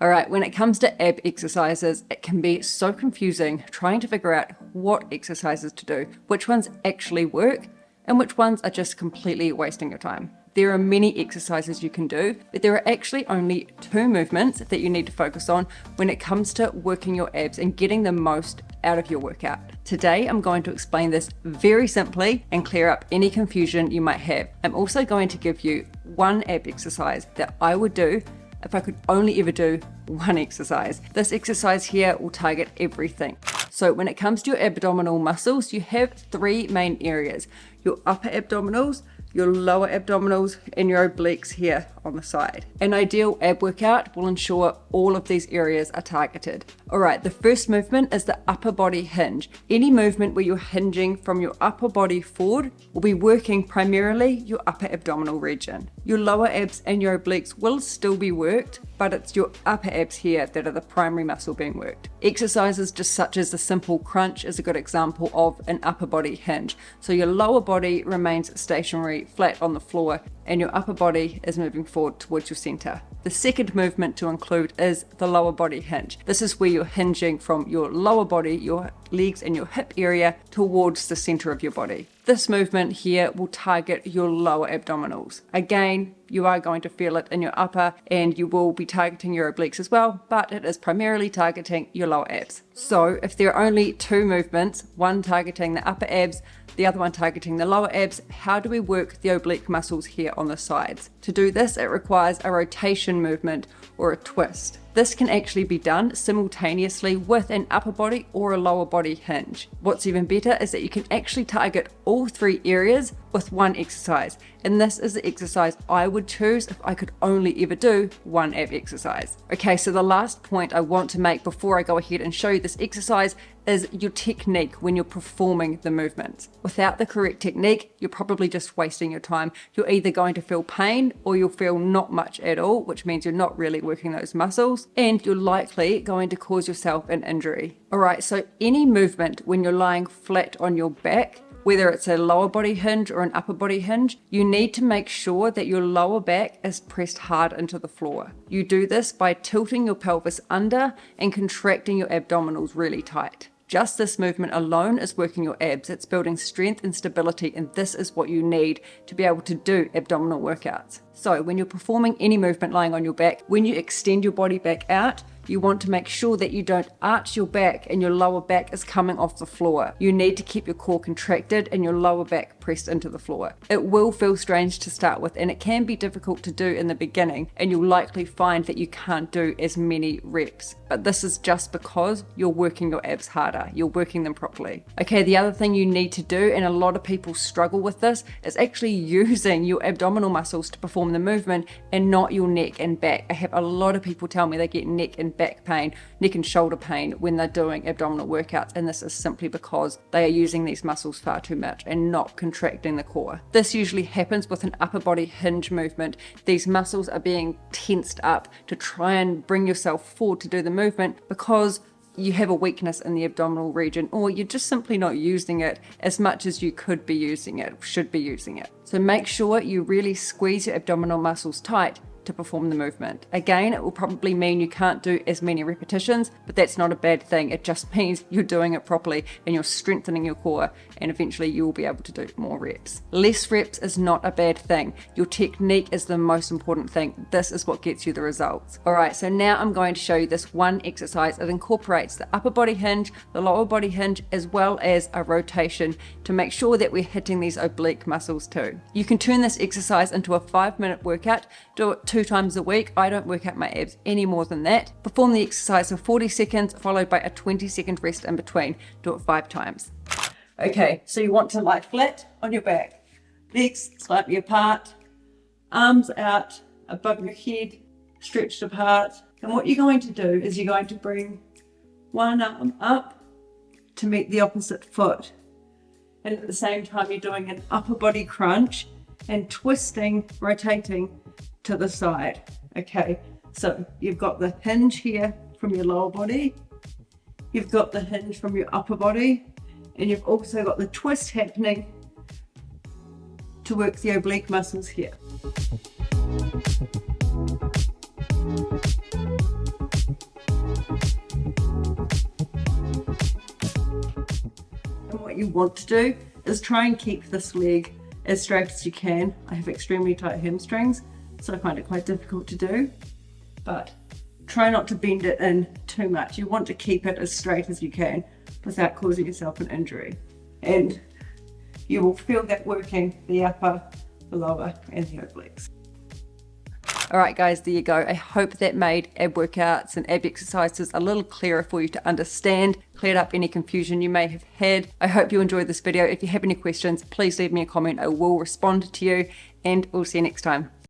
All right, when it comes to ab exercises, it can be so confusing trying to figure out what exercises to do, which ones actually work, and which ones are just completely wasting your time. There are many exercises you can do, but there are actually only 2 movements that you need to focus on when it comes to working your abs and getting the most out of your workout. Today, I'm going to explain this very simply and clear up any confusion you might have. I'm also going to give you one ab exercise that I would do if I could only ever do one exercise. This exercise here will target everything. So when it comes to your abdominal muscles, you have 3 main areas: your upper abdominals, your lower abdominals, and your obliques here on the side. An ideal ab workout will ensure all of these areas are targeted. All right, the first movement is the upper body hinge. Any movement where you're hinging from your upper body forward will be working primarily your upper abdominal region. Your lower abs and your obliques will still be worked, but it's your upper abs here that are the primary muscle being worked. Exercises just such as the simple crunch is a good example of an upper body hinge. So your lower body remains stationary, flat on the floor, and your upper body is moving forward towards your center. The second movement to include is the lower body hinge. This is where you're hinging from your lower body, your legs and your hip area towards the center of your body. This movement here will target your lower abdominals. Again, you are going to feel it in your upper and you will be targeting your obliques as well, but it is primarily targeting your lower abs. So if there are only 2 movements, one targeting the upper abs, the other one targeting the lower abs, how do we work the oblique muscles here on the sides? To do this, it requires a rotation movement or a twist. This can actually be done simultaneously with an upper body or a lower body hinge. What's even better is that you can actually target all 3 areas with one exercise. And this is the exercise I would choose if I could only ever do one ab exercise. Okay, so the last point I want to make before I go ahead and show you this exercise is your technique when you're performing the movements. Without the correct technique, you're probably just wasting your time. You're either going to feel pain or you'll feel not much at all, which means you're not really working those muscles, and you're likely going to cause yourself an injury. All right, so any movement when you're lying flat on your back, whether it's a lower body hinge or an upper body hinge, you need to make sure that your lower back is pressed hard into the floor. You do this by tilting your pelvis under and contracting your abdominals really tight. Just this movement alone is working your abs. It's building strength and stability, and this is what you need to be able to do abdominal workouts. So when you're performing any movement lying on your back, when you extend your body back out, you want to make sure that you don't arch your back and your lower back is coming off the floor. You need to keep your core contracted and your lower back pressed into the floor. It will feel strange to start with, and it can be difficult to do in the beginning, and you'll likely find that you can't do as many reps. But this is just because you're working your abs harder. You're working them properly. Okay, the other thing you need to do, and a lot of people struggle with this, is actually using your abdominal muscles to perform the movement and not your neck and back. I have a lot of people tell me they get neck and back pain, neck and shoulder pain when they're doing abdominal workouts, and this is simply because they are using these muscles far too much and not contracting the core. This usually happens with an upper body hinge movement. These muscles are being tensed up to try and bring yourself forward to do the movement because you have a weakness in the abdominal region, or you're just simply not using it as much as you could be using it, should be using it. So make sure you really squeeze your abdominal muscles tight to perform the movement. Again, it will probably mean you can't do as many repetitions, but that's not a bad thing. It just means you're doing it properly and you're strengthening your core, and eventually you will be able to do more reps. Less reps is not a bad thing. Your technique is the most important thing. This is what gets you the results. All right, so now I'm going to show you this one exercise. It incorporates the upper body hinge, the lower body hinge, as well as a rotation to make sure that we're hitting these oblique muscles too. You can turn this exercise into a 5-minute workout. Do it 2 times a week. I don't work out my abs any more than that. Perform the exercise for 40 seconds followed by a 20-second rest in between. Do it 5 times. Okay, so you want to lie flat on your back, legs slightly apart, arms out above your head, stretched apart. And what you're going to do is you're going to bring one arm up to meet the opposite foot. And at the same time, you're doing an upper body crunch and twisting, rotating to the side. Okay, so you've got the hinge here from your lower body, you've got the hinge from your upper body, and you've also got the twist happening to work the oblique muscles here. you want to do is try and keep this leg as straight as you can. I have extremely tight hamstrings, so I find it quite difficult to do, but try not to bend it in too much. You want to keep it as straight as you can without causing yourself an injury. And you will feel that working the upper, the lower, and the obliques. All right, guys, there you go. I hope that made ab workouts and ab exercises a little clearer for you to understand, cleared up any confusion you may have had. I hope you enjoyed this video. If you have any questions, please leave me a comment. I will respond to you, and we'll see you next time.